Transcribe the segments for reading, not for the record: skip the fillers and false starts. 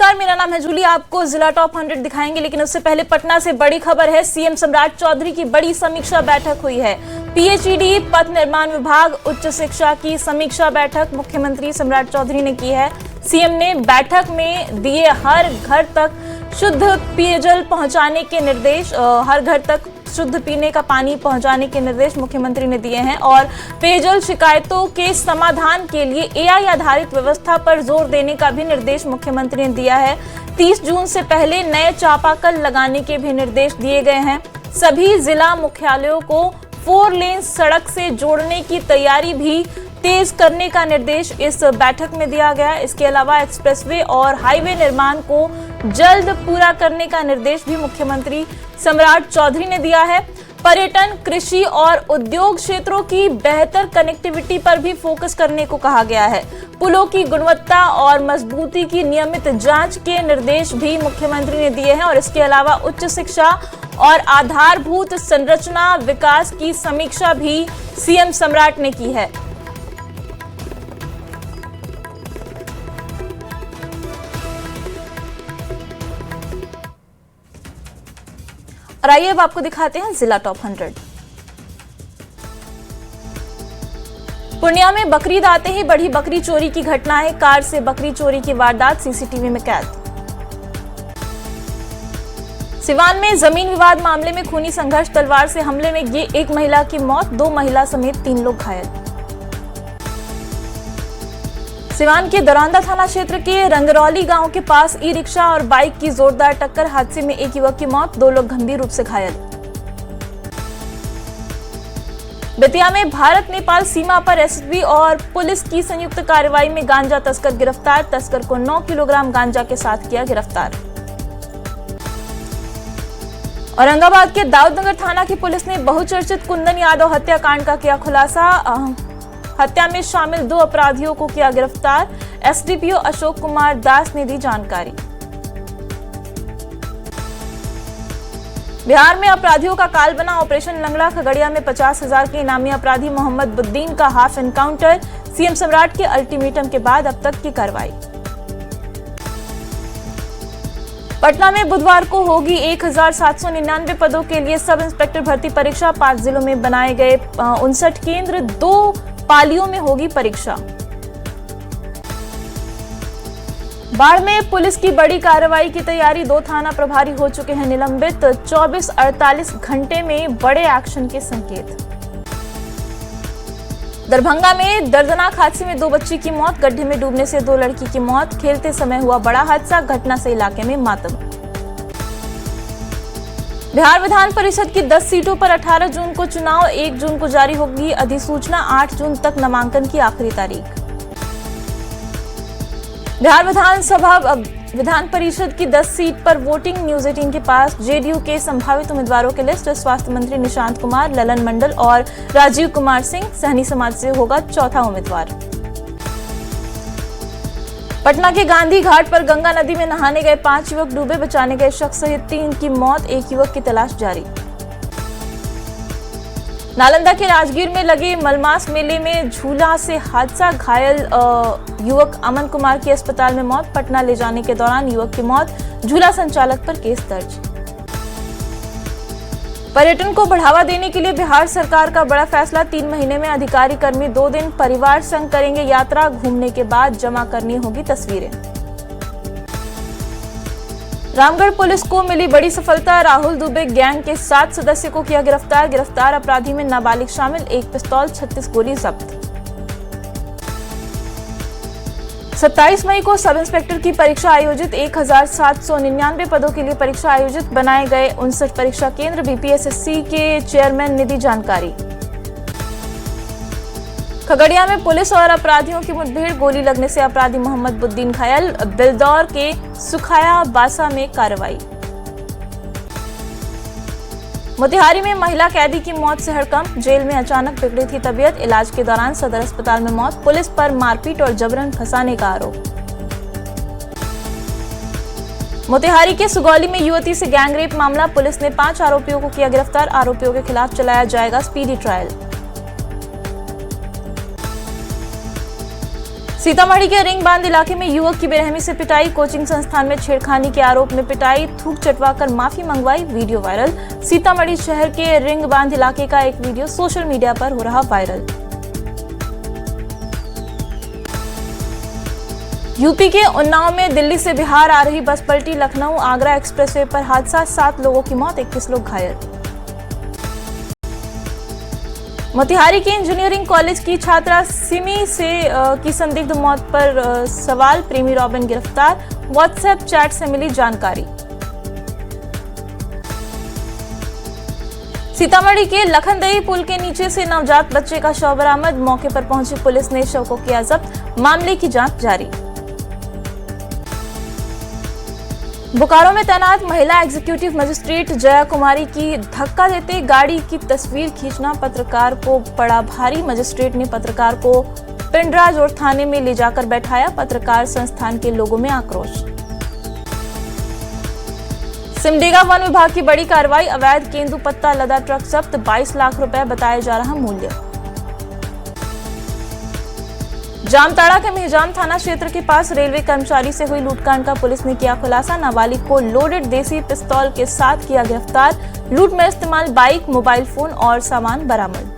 नमस्कार, मेरा नाम है जूली। आपको जिला टॉप 100 दिखाएंगे, लेकिन उससे पहले पटना से बड़ी खबर है। सीएम सम्राट चौधरी की बड़ी समीक्षा बैठक हुई है। पीएचईडी पथ निर्माण विभाग उच्च शिक्षा की समीक्षा बैठक मुख्यमंत्री सम्राट चौधरी ने की है। सीएम ने बैठक में दिए हर घर तक शुद्ध पेयजल पहुंचाने के निर्देश, हर घर तक शुद्ध पीने का पानी पहुंचाने के निर्देश मुख्यमंत्री ने दिए हैं और पेयजल शिकायतों के समाधान के लिए एआई आधारित व्यवस्था पर जोर देने का भी निर्देश मुख्यमंत्री ने दिया है। 30 जून से पहले नए चापाकल लगाने के भी निर्देश दिए गए हैं। सभी जिला मुख्यालयों को 4 लेन सड़क से जोड़ने की तैयारी भी तेज करने का निर्देश इस बैठक में दिया गया। इसके अलावा एक्सप्रेसवे और हाईवे निर्माण को जल्द पूरा करने का निर्देश भी मुख्यमंत्री सम्राट चौधरी ने दिया है। पर्यटन, कृषि और उद्योग क्षेत्रों की बेहतर कनेक्टिविटी पर भी फोकस करने को कहा गया है। पुलों की गुणवत्ता और मजबूती की नियमित जांच के निर्देश भी मुख्यमंत्री ने दिए हैं और इसके अलावा उच्च शिक्षा और आधारभूत संरचना विकास की समीक्षा भी सीएम सम्राट ने की है। और आइए अब आपको दिखाते हैं जिला टॉप 100। पूर्णिया में बकरीद आते ही बढ़ी बकरी चोरी की घटना है। कार से बकरी चोरी की वारदात सीसीटीवी में कैद। सिवान में जमीन विवाद मामले में खूनी संघर्ष, तलवार से हमले में एक महिला की मौत, 2 महिला समेत 3 लोग घायल। सिवान के दरौंदा थाना क्षेत्र के रंगरौली गांव के पास ई रिक्शा और बाइक की जोरदार टक्कर, हादसे में एक युवक की मौत, 2 लोग गंभीर रूप से घायल। बेतिया में भारत नेपाल सीमा पर एसएसबी और पुलिस की संयुक्त कार्रवाई में गांजा तस्कर गिरफ्तार, तस्कर को 9 किलोग्राम गांजा के साथ किया गिरफ्तार। औरंगाबाद के दाऊदनगर थाना की पुलिस ने बहुचर्चित कुंदन यादव हत्याकांड का किया खुलासा। हत्या में शामिल 2 अपराधियों को किया गिरफ्तार। एसडीपीओ अशोक कुमार दास ने दी जानकारी। बिहार में अपराधियों का काल बना ऑपरेशन लंगड़ा, खगड़िया में 50,000 के इनामी अपराधी मोहम्मद बुद्दीन का हाफ एनकाउंटर, सीएम सम्राट के अल्टीमेटम के बाद अब तक की कार्रवाई। पटना में बुधवार को होगी 1799 पदों के लिए सब इंस्पेक्टर भर्ती परीक्षा। 5 जिलों में बनाए गए 59 केंद्र, 2 पालियों में होगी परीक्षा। बाढ़ में पुलिस की बड़ी कार्रवाई की तैयारी, 2 थाना प्रभारी हो चुके हैं निलंबित। 24-48 घंटे में बड़े एक्शन के संकेत। दरभंगा में दर्दनाक हादसे में 2 बच्ची की मौत, गड्ढे में डूबने से 2 लड़की की मौत, खेलते समय हुआ बड़ा हादसा, घटना से इलाके में मातम। बिहार विधान परिषद की 10 सीटों पर 18 जून को चुनाव, 1 जून को जारी होगी अधिसूचना, 8 जून तक नामांकन की आखिरी तारीख। बिहार विधान परिषद की 10 सीट पर वोटिंग, न्यूज 18 के पास जेडीयू के संभावित उम्मीदवारों की लिस्ट। स्वास्थ्य मंत्री निशांत कुमार, ललन मंडल और राजीव कुमार सिंह, सहनी समाज से होगा चौथा उम्मीदवार। पटना के गांधी घाट पर गंगा नदी में नहाने गए 5 युवक डूबे, बचाने गए शख्स सहित 3 की मौत, 1 युवक की तलाश जारी। नालंदा के राजगीर में लगे मलमास मेले में झूला से हादसा, घायल युवक अमन कुमार की अस्पताल में मौत, पटना ले जाने के दौरान युवक की मौत, झूला संचालक पर केस दर्ज। पर्यटन को बढ़ावा देने के लिए बिहार सरकार का बड़ा फैसला, 3 महीने में अधिकारी कर्मी 2 दिन परिवार संग करेंगे यात्रा, घूमने के बाद जमा करनी होगी तस्वीरें। रामगढ़ पुलिस को मिली बड़ी सफलता, राहुल दुबे गैंग के 7 सदस्य को किया गिरफ्तार अपराधी में नाबालिग शामिल, 1 पिस्तौल, 36 गोली जब्त। 27 मई को सब इंस्पेक्टर की परीक्षा आयोजित, 1799 पदों के लिए परीक्षा आयोजित, बनाए गए 59 परीक्षा केंद्र, बीपीएसएससी के चेयरमैन ने दी जानकारी। खगड़िया में पुलिस और अपराधियों की मुठभेड़, गोली लगने से अपराधी मोहम्मद बुद्दीन घायल, बिलदौर के सुखाया बासा में कार्रवाई। मोतिहारी में महिला कैदी की मौत से हड़कंप, जेल में अचानक बिगड़ी थी तबीयत, इलाज के दौरान सदर अस्पताल में मौत, पुलिस पर मारपीट और जबरन फंसाने का आरोप। मोतिहारी के सुगौली में युवती से गैंगरेप मामला, पुलिस ने 5 आरोपियों को किया गिरफ्तार, आरोपियों के खिलाफ चलाया जाएगा स्पीडी ट्रायल। सीतामढ़ी के रिंग बांध इलाके में युवक की बेरहमी से पिटाई, कोचिंग संस्थान में छेड़खानी के आरोप में पिटाई, थूक चटवाकर माफी मंगवाई, वीडियो वायरल। सीतामढ़ी शहर के रिंग बांध इलाके का एक वीडियो सोशल मीडिया पर हो रहा वायरल। यूपी के उन्नाव में दिल्ली से बिहार आ रही बस पलटी, लखनऊ आगरा एक्सप्रेसवे पर हादसा, 7 लोगों की मौत, 21 लोग घायल। मोतिहारी के इंजीनियरिंग कॉलेज की छात्रा सिमी की संदिग्ध मौत पर सवाल, प्रेमी रॉबिन गिरफ्तार, व्हाट्सएप चैट से मिली जानकारी। सीतामढ़ी के लखनदेई पुल के नीचे से नवजात बच्चे का शव बरामद, मौके पर पहुंची पुलिस ने शव को किया जब्त, मामले की जांच जारी। बोकारो में तैनात महिला एग्जीक्यूटिव मजिस्ट्रेट जया कुमारी की धक्का देते गाड़ी की तस्वीर खींचना पत्रकार को पड़ा भारी, मजिस्ट्रेट ने पत्रकार को पिंडराज और थाने में ले जाकर बैठाया, पत्रकार संस्थान के लोगों में आक्रोश। सिमडेगा वन विभाग की बड़ी कार्रवाई, अवैध केंदू पत्ता लदा ट्रक जब्त, 22 लाख रुपए बताया जा रहा मूल्य। जामताड़ा के मेहजाम थाना क्षेत्र के पास रेलवे कर्मचारी से हुई लूटकांड का पुलिस ने किया खुलासा, नाबालिग को लोडेड देसी पिस्तौल के साथ किया गिरफ्तार, लूट में इस्तेमाल बाइक, मोबाइल फोन और सामान बरामद।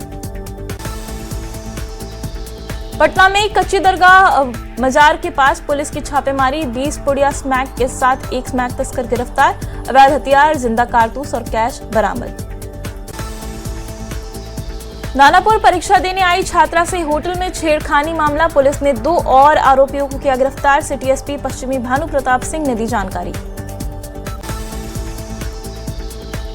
पटना में कच्ची दरगाह मजार के पास पुलिस की छापेमारी, 20 पुड़िया स्मैक के साथ एक स्मैक तस्कर गिरफ्तार, अवैध हथियार, जिंदा कारतूस और कैश बरामद। दानापुर परीक्षा देने आई छात्रा से होटल में छेड़खानी मामला, पुलिस ने 2 और आरोपियों को किया गिरफ्तार, सिटी एसपी पश्चिमी भानु प्रताप सिंह ने दी जानकारी।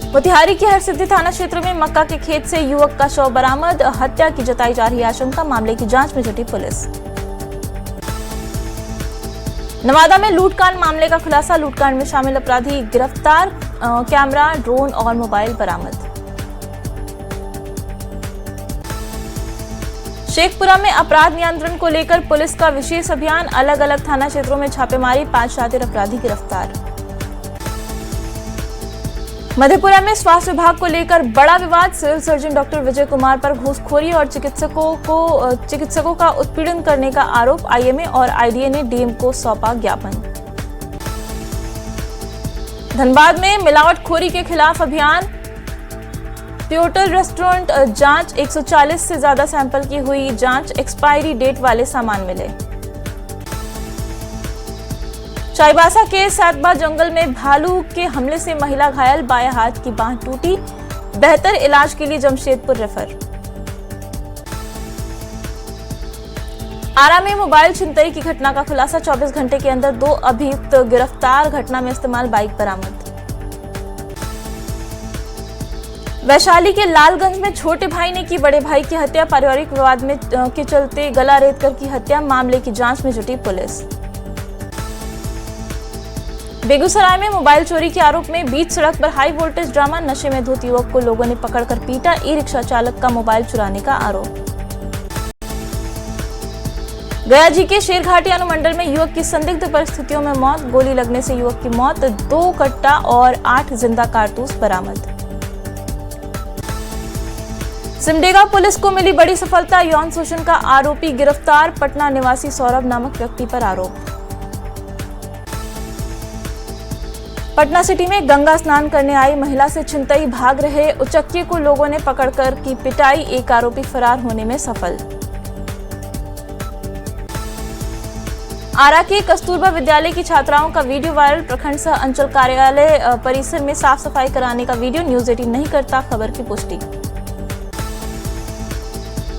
मोतिहारी के हरसिद्धि थाना क्षेत्र में मक्का के खेत से युवक का शव बरामद, हत्या की जताई जा रही आशंका, मामले की जांच में जुटी पुलिस। नवादा में लूटकांड मामले का खुलासा, लूटकांड में शामिल अपराधी गिरफ्तार, कैमरा, ड्रोन और मोबाइल बरामद। शेखपुरा में अपराध नियंत्रण को लेकर पुलिस का विशेष अभियान, अलग अलग थाना क्षेत्रों में छापेमारी, 5 शातिर अपराधी गिरफ्तार। मधेपुरा में स्वास्थ्य विभाग को लेकर बड़ा विवाद, civil surgeon doctor Vijay Kumar पर घूसखोरी और चिकित्सकों का उत्पीड़न करने का आरोप, आईएमए और आईडीए ने डीएम को सौंपा ज्ञापन। धनबाद में मिलावटखोरी के खिलाफ अभियान, प्योटल रेस्टोरेंट जांच, 140 से ज्यादा सैंपल की हुई जांच, एक्सपायरी डेट वाले सामान मिले। चाईबासा के सैतबा जंगल में भालू के हमले से महिला घायल, बाएं हाथ की बांह टूटी, बेहतर इलाज के लिए जमशेदपुर रेफर। आरा में मोबाइल छिनतई की घटना का खुलासा, 24 घंटे के अंदर 2 अभियुक्त गिरफ्तार, घटना में इस्तेमाल बाइक बरामद। वैशाली के लालगंज में छोटे भाई ने की बड़े भाई की हत्या, पारिवारिक विवाद में के चलते गला रेतकर की हत्या, मामले की जांच में जुटी पुलिस। बेगूसराय में मोबाइल चोरी के आरोप में बीच सड़क पर हाई वोल्टेज ड्रामा, नशे में धुत युवक को लोगों ने पकड़कर पीटा, ई रिक्शा चालक का मोबाइल चुराने का आरोप। गया जी के शेरघाटी अनुमंडल में युवक की संदिग्ध परिस्थितियों में मौत, गोली लगने से युवक की मौत, 2 कट्टा और 8 जिंदा कारतूस बरामद। सिमडेगा पुलिस को मिली बड़ी सफलता, यौन शोषण का आरोपी गिरफ्तार, पटना निवासी सौरभ नामक व्यक्ति पर आरोप। पटना सिटी में गंगा स्नान करने आई महिला से छिनतई भाग रहे उचक्के को लोगों ने पकड़कर की पिटाई, एक आरोपी फरार होने में सफल। आरा के कस्तूरबा विद्यालय की छात्राओं का वीडियो वायरल, प्रखंड सह अंचल कार्यालय परिसर में साफ सफाई कराने का वीडियो, न्यूज 18 नहीं करता खबर की पुष्टि।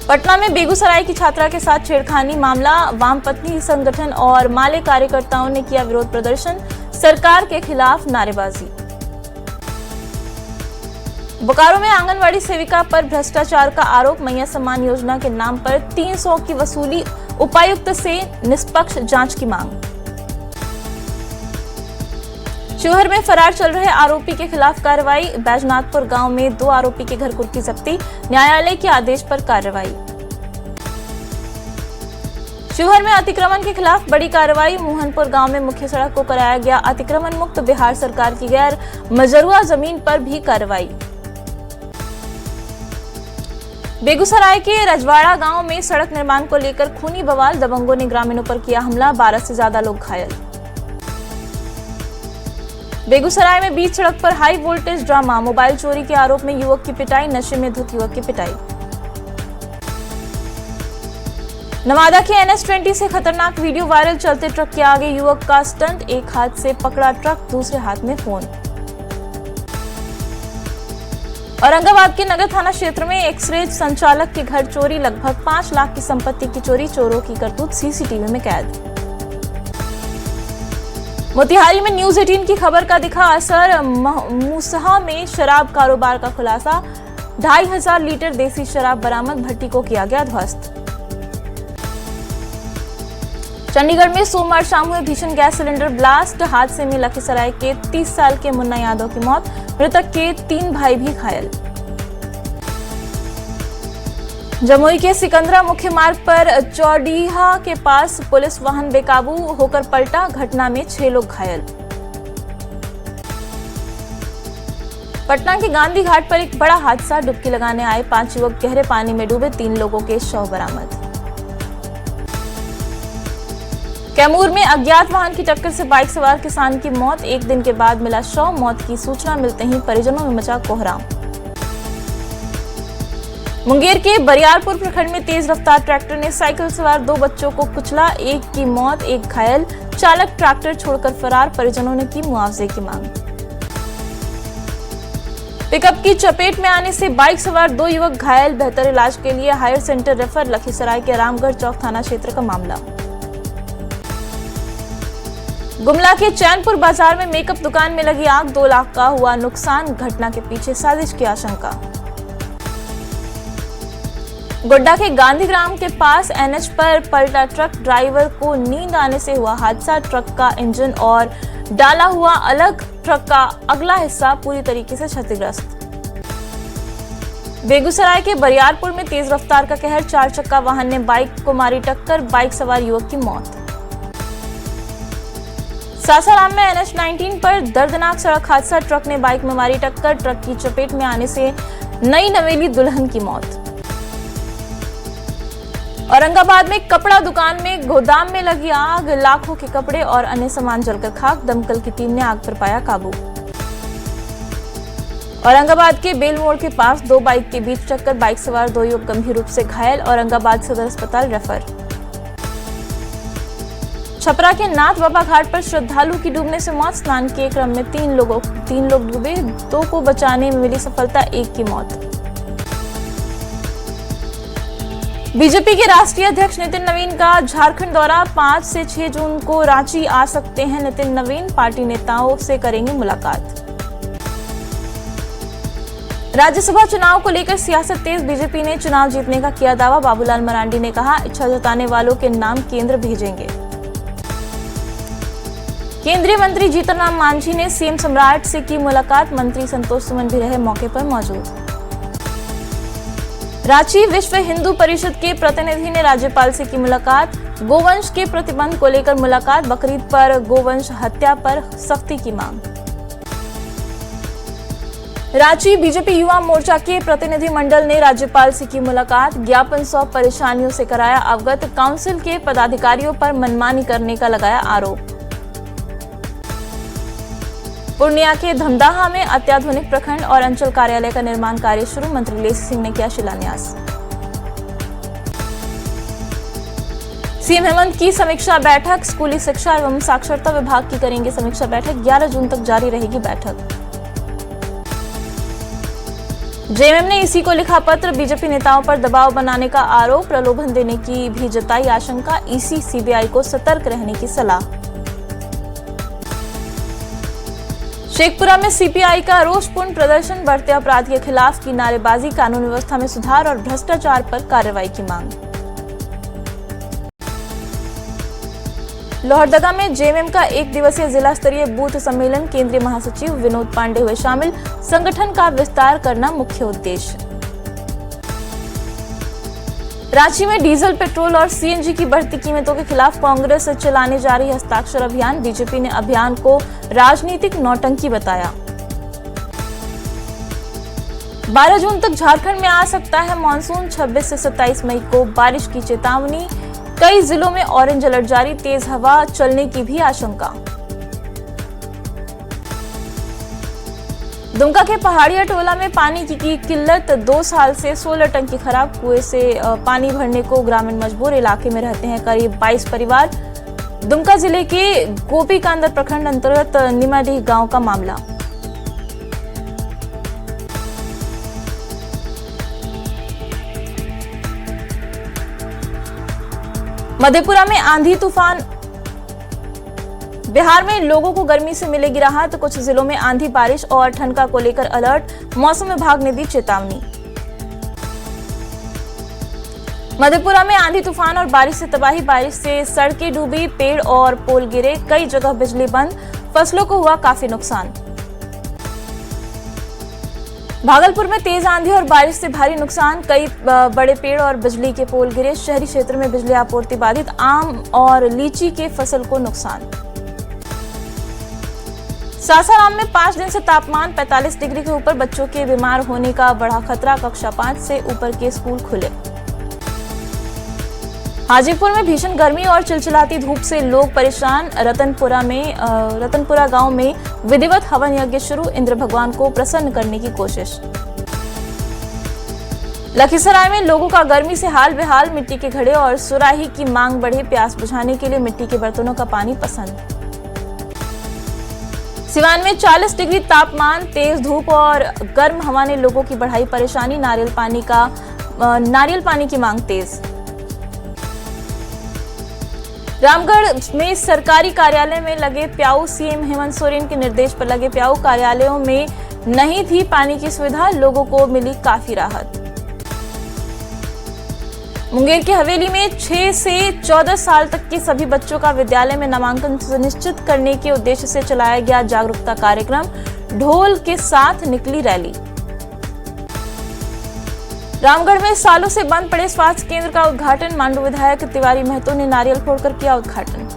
पटना में बेगूसराय की छात्रा के साथ छेड़खानी मामला, वामपंथी संगठन और माले कार्यकर्ताओं ने किया विरोध प्रदर्शन, सरकार के खिलाफ नारेबाजी। बोकारो में आंगनवाड़ी सेविका पर भ्रष्टाचार का आरोप, मैया सम्मान योजना के नाम पर 300 की वसूली, उपायुक्त से निष्पक्ष जांच की मांग। शिवहर में फरार चल रहे आरोपी के खिलाफ कार्रवाई, बैजनाथपुर गांव में 2 आरोपी के घर कुर्की जब्ती, न्यायालय के आदेश पर कार्रवाई। शिवहर में अतिक्रमण के खिलाफ बड़ी कार्रवाई, मोहनपुर गांव में मुख्य सड़क को कराया गया अतिक्रमण मुक्त, बिहार सरकार की गैर मजरूआ जमीन पर भी कार्रवाई। बेगूसराय के रजवाड़ा गांव में सड़क निर्माण को लेकर खूनी बवाल, दबंगों ने ग्रामीणों पर किया हमला, 12 से ज्यादा लोग घायल। बेगूसराय में बीच सड़क पर हाई वोल्टेज ड्रामा, मोबाइल चोरी के आरोप में युवक की पिटाई, नशे में धुत युवक की पिटाई। नवादा के NH-20 से खतरनाक वीडियो वायरल, चलते ट्रक के आगे युवक का स्टंट, एक हाथ से पकड़ा ट्रक, दूसरे हाथ में फोन। औरंगाबाद के नगर थाना क्षेत्र में एक्सरे संचालक के घर चोरी, लगभग 5 लाख की संपत्ति की चोरी, चोरों की करतूत सीसीटीवी में कैद। मोतिहारी में न्यूज 18 की खबर का दिखा असर, मूसहा में शराब कारोबार का खुलासा, 2500 लीटर देसी शराब बरामद, भट्टी को किया गया ध्वस्त। चंडीगढ़ में सोमवार शाम हुए भीषण गैस सिलेंडर ब्लास्ट, हादसे में लखीसराय के 30 साल के मुन्ना यादव की मौत, मृतक के 3 भाई भी घायल। जमुई के सिकंदरा मुख्य मार्ग पर चौडीहा के पास पुलिस वाहन बेकाबू होकर पलटा, घटना में 6 लोग घायल। पटना के गांधी घाट पर एक बड़ा हादसा, डुबकी लगाने आए 5 युवक गहरे पानी में डूबे, 3 लोगों के शव बरामद। कैमूर में अज्ञात वाहन की टक्कर से बाइक सवार किसान की मौत, 1 दिन के बाद मिला शव, मौत की सूचना मिलते ही परिजनों में मचा कोहराम। मुंगेर के बरियारपुर प्रखंड में तेज रफ्तार ट्रैक्टर ने साइकिल सवार 2 बच्चों को कुचला, 1 की मौत 1 घायल, चालक ट्रैक्टर छोड़कर फरार, परिजनों ने की मुआवजे की मांग। पिकअप की चपेट में आने से बाइक सवार 2 युवक घायल, बेहतर इलाज के लिए हायर सेंटर रेफर, लखीसराय के रामगढ़ चौक थाना क्षेत्र का मामला। गुमला के चैनपुर बाजार में मेकअप दुकान में लगी आग, 2 लाख का हुआ नुकसान, घटना के पीछे साजिश की आशंका। गोड्डा के गांधीग्राम के पास NH पर पलटा ट्रक, ड्राइवर को नींद आने से हुआ हादसा, ट्रक का इंजन और डाला हुआ अलग, ट्रक का अगला हिस्सा पूरी तरीके से क्षतिग्रस्त। बेगूसराय के बरियारपुर में तेज रफ्तार का कहर, 4 चक्का वाहन ने बाइक को मारी टक्कर, बाइक सवार युवक की मौत। सासाराम में NH-19 पर दर्दनाक सड़क हादसा, ट्रक ने बाइक में मारी टक्कर, ट्रक की चपेट में आने से नई नवेली दुल्हन की मौत। औरंगाबाद में कपड़ा दुकान में गोदाम में लगी आग, लाखों के कपड़े और अन्य सामान जलकर खाक, दमकल की टीम ने आग पर पाया काबू। औरंगाबाद के बेल मोड़ के पास 2 बाइक के बीच टक्कर, बाइक सवार 2 युवक गंभीर रूप से घायल, औरंगाबाद सदर अस्पताल रेफर। छपरा के नाथ बाबा घाट पर श्रद्धालु की डूबने से मौत, स्नान के क्रम में 3 लोग डूबे, 2 को बचाने में मिली सफलता, 1 की मौत। बीजेपी के राष्ट्रीय अध्यक्ष नितिन नवीन का झारखंड दौरा, 5 से 6 जून को रांची आ सकते हैं नितिन नवीन, पार्टी नेताओं से करेंगे मुलाकात। राज्यसभा चुनाव को लेकर सियासत तेज, बीजेपी ने चुनाव जीतने का किया दावा, बाबूलाल मरांडी ने कहा इच्छा जताने वालों के नाम केंद्र भेजेंगे। केंद्रीय मंत्री जीतन राम मांझी ने सीएम सम्राट से की मुलाकात, मंत्री संतोष सुमन भी रहे मौके पर मौजूद। रांची विश्व हिंदू परिषद के प्रतिनिधि ने राज्यपाल से की मुलाकात, गोवंश के प्रतिबंध को लेकर मुलाकात, बकरीद पर गोवंश हत्या पर सख्ती की मांग। रांची बीजेपी युवा मोर्चा के प्रतिनिधि मंडल ने राज्यपाल से की मुलाकात, ज्ञापन सौंप परेशानियों से कराया अवगत, काउंसिल के पदाधिकारियों पर मनमानी करने का लगाया आरोप। पूर्णिया के धमदाहा में अत्याधुनिक प्रखंड और अंचल कार्यालय का निर्माण कार्य शुरू, मंत्री लेसी सिंह ने किया शिलान्यास। सीएम हेमंत की समीक्षा बैठक, स्कूली शिक्षा एवं साक्षरता विभाग की करेंगे समीक्षा बैठक, 11 जून तक जारी रहेगी बैठक। जेएमएम ने ईसी को लिखा पत्र, बीजेपी नेताओं पर दबाव बनाने का आरोप, प्रलोभन देने की भी जताई आशंका, ईसी सीबीआई को सतर्क रहने की सलाह। शेखपुरा में सीपीआई का रोषपूर्ण प्रदर्शन, बढ़ते अपराध के खिलाफ की नारेबाजी, कानून व्यवस्था में सुधार और भ्रष्टाचार पर कार्रवाई की मांग। लोहरदगा में जेएमएम का 1 दिवसीय जिला स्तरीय बूथ सम्मेलन, केंद्रीय महासचिव विनोद पांडे हुए शामिल, संगठन का विस्तार करना मुख्य उद्देश्य। रांची में डीजल, पेट्रोल और सीएनजी की बढ़ती कीमतों के खिलाफ कांग्रेस चलाने जा रही हस्ताक्षर अभियान, बीजेपी ने अभियान को राजनीतिक नौटंकी बताया। 12 जून तक झारखंड में आ सकता है मानसून, 26 से 27 मई को बारिश की चेतावनी। कई जिलों में ऑरेंज अलर्ट जारी, तेज हवा चलने की भी आशंका। दुमका के पहाड़िया टोला में पानी की किल्लत, 2 साल से 16 टंकी खराब, कुएं से पानी भरने को ग्रामीण मजबूर। इलाके में रहते हैं करीब 22 परिवार। दुमका जिले के गोपीकांदर प्रखंड अंतर्गत निमाडीह गांव का मामला। मधेपुरा में आंधी तूफान, बिहार में लोगों को गर्मी से मिलेगी राहत, तो कुछ जिलों में आंधी बारिश और ठंडक को लेकर अलर्ट, मौसम विभाग ने दी चेतावनी। मधेपुरा में आंधी तूफान और बारिश से तबाही, बारिश से सड़कें डूबी, पेड़ और पोल गिरे, कई जगह बिजली बंद, फसलों को हुआ काफी नुकसान। भागलपुर में तेज आंधी और बारिश से भारी नुकसान, कई बड़े पेड़ और बिजली के पोल गिरे, शहरी क्षेत्र में बिजली आपूर्ति बाधित, आम और लीची के फसल को नुकसान। सासाराम में 5 दिन से तापमान 45 डिग्री के ऊपर, बच्चों के बीमार होने का बढ़ा खतरा, कक्षा 5 से ऊपर के स्कूल खुले। हाजीपुर में भीषण गर्मी और चिलचिलाती धूप से लोग परेशान, रतनपुरा गांव में विधिवत हवन यज्ञ शुरू, इंद्र भगवान को प्रसन्न करने की कोशिश। लखीसराय में लोगों का गर्मी से हाल बेहाल, मिट्टी के घड़े और सुराही की मांग बढ़ी, प्यास बुझाने के लिए मिट्टी के बर्तनों का पानी पसंद। सिवान में 40 डिग्री तापमान, तेज धूप और गर्म हवा ने लोगों की बढ़ाई परेशानी, नारियल पानी की मांग तेज। रामगढ़ में सरकारी कार्यालय में लगे प्याऊ, सीएम हेमंत सोरेन के निर्देश पर लगे प्याऊ, कार्यालयों में नहीं थी पानी की सुविधा, लोगों को मिली काफी राहत। मुंगेर की हवेली में 6 से 14 साल तक के सभी बच्चों का विद्यालय में नामांकन सुनिश्चित करने के उद्देश्य से चलाया गया जागरूकता कार्यक्रम, ढोल के साथ निकली रैली। रामगढ़ में सालों से बंद पड़े स्वास्थ्य केंद्र का उद्घाटन, मांडू विधायक तिवारी महतो ने नारियल फोड़कर किया उद्घाटन।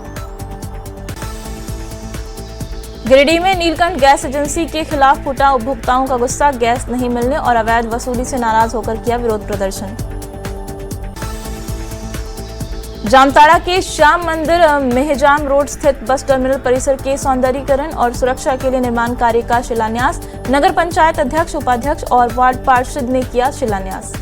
गिरिडीह में नीलकंठ गैस एजेंसी के खिलाफ फूटा उपभोक्ताओं का गुस्सा, गैस नहीं मिलने और अवैध वसूली से नाराज होकर किया विरोध प्रदर्शन। जामताड़ा के श्याम मंदिर मेहजाम रोड स्थित बस टर्मिनल परिसर के सौंदर्यीकरण और सुरक्षा के लिए निर्माण कार्य का शिलान्यास, नगर पंचायत अध्यक्ष, उपाध्यक्ष और वार्ड पार्षद ने किया शिलान्यास।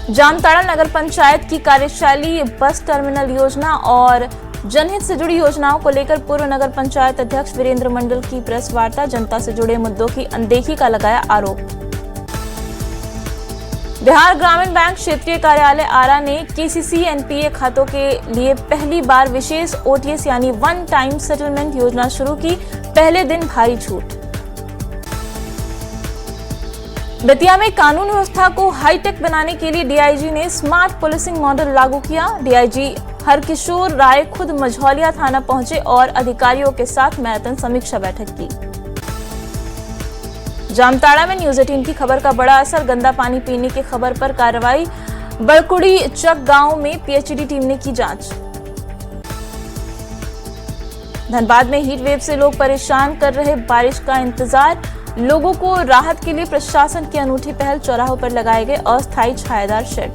जामताड़ा नगर पंचायत की कार्यशैली बस टर्मिनल योजना और जनहित से जुड़ी योजनाओं को लेकर पूर्व नगर पंचायत अध्यक्ष वीरेंद्र मंडल की प्रेस वार्ता, जनता से जुड़े मुद्दों की अनदेखी का लगाया आरोप। बिहार ग्रामीण बैंक क्षेत्रीय कार्यालय आरा ने केसीसी एनपीए खातों के लिए पहली बार विशेष ओटीएस यानी वन टाइम सेटलमेंट योजना शुरू की, पहले दिन भारी छूट। बेतिया में कानून व्यवस्था को हाईटेक बनाने के लिए डीआईजी ने स्मार्ट पुलिसिंग मॉडल लागू किया। डीआईजी हरकिशोर राय खुद मझौलिया थाना पहुंचे और अधिकारियों के साथ मैराथन समीक्षा बैठक की। जामताड़ा में न्यूज 18 की खबर का बड़ा असर, गंदा पानी पीने की खबर पर कार्रवाई, बड़कुड़ी चक गांव में पीएचईडी टीम ने की जांच। धनबाद में हीट वेव से लोग परेशान कर रहे बारिश का इंतजार, लोगों को राहत के लिए प्रशासन की अनूठी पहल, चौराहों पर लगाए गए अस्थायी छायादार शेड।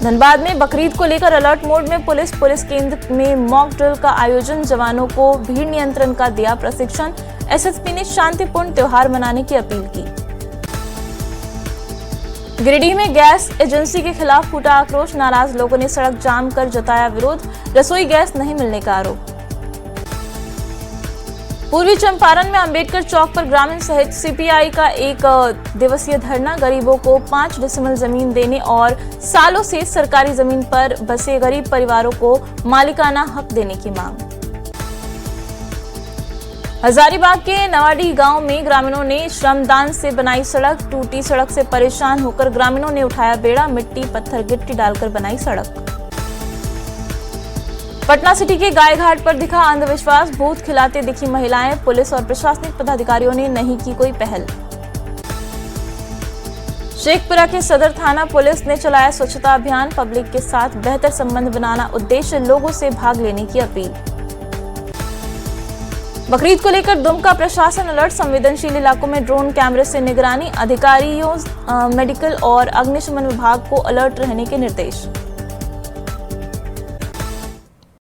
धनबाद में बकरीद को लेकर अलर्ट मोड में पुलिस केंद्र में मॉक ड्रिल का आयोजन, जवानों को भीड़ नियंत्रण का दिया प्रशिक्षण। एसएसपी ने शांतिपूर्ण त्योहार मनाने की अपील की। गिरिडीह में गैस एजेंसी के खिलाफ फूटा आक्रोश, नाराज लोगों ने सड़क जाम कर जताया विरोध, रसोई गैस नहीं मिलने का आरोप। पूर्वी चंपारण में अंबेडकर चौक पर ग्रामीण सहित सीपीआई का 1 दिवसीय धरना, गरीबों को 5 डेसिमल जमीन देने और सालों से सरकारी जमीन पर बसे गरीब परिवारों को मालिकाना हक देने की मांग। हजारीबाग के नवाडीह गांव में ग्रामीणों ने श्रमदान से बनाई सड़क, टूटी सड़क से परेशान होकर ग्रामीणों ने उठाया बेड़ा, मिट्टी पत्थर गिट्टी डालकर बनाई सड़क। पटना सिटी के गायघाट पर दिखा अंधविश्वास, भूत खिलाते दिखी महिलाएं, पुलिस और प्रशासनिक पदाधिकारियों ने नहीं की कोई पहल। शेखपुरा के सदर थाना पुलिस ने चलाया स्वच्छता अभियान, पब्लिक के साथ बेहतर संबंध बनाना उद्देश्य, लोगों से भाग लेने की अपील। बकरीद को लेकर दुमका प्रशासन अलर्ट, संवेदनशील इलाकों में ड्रोन कैमरे से निगरानी, अधिकारियों मेडिकल और अग्निशमन विभाग को अलर्ट रहने के निर्देश।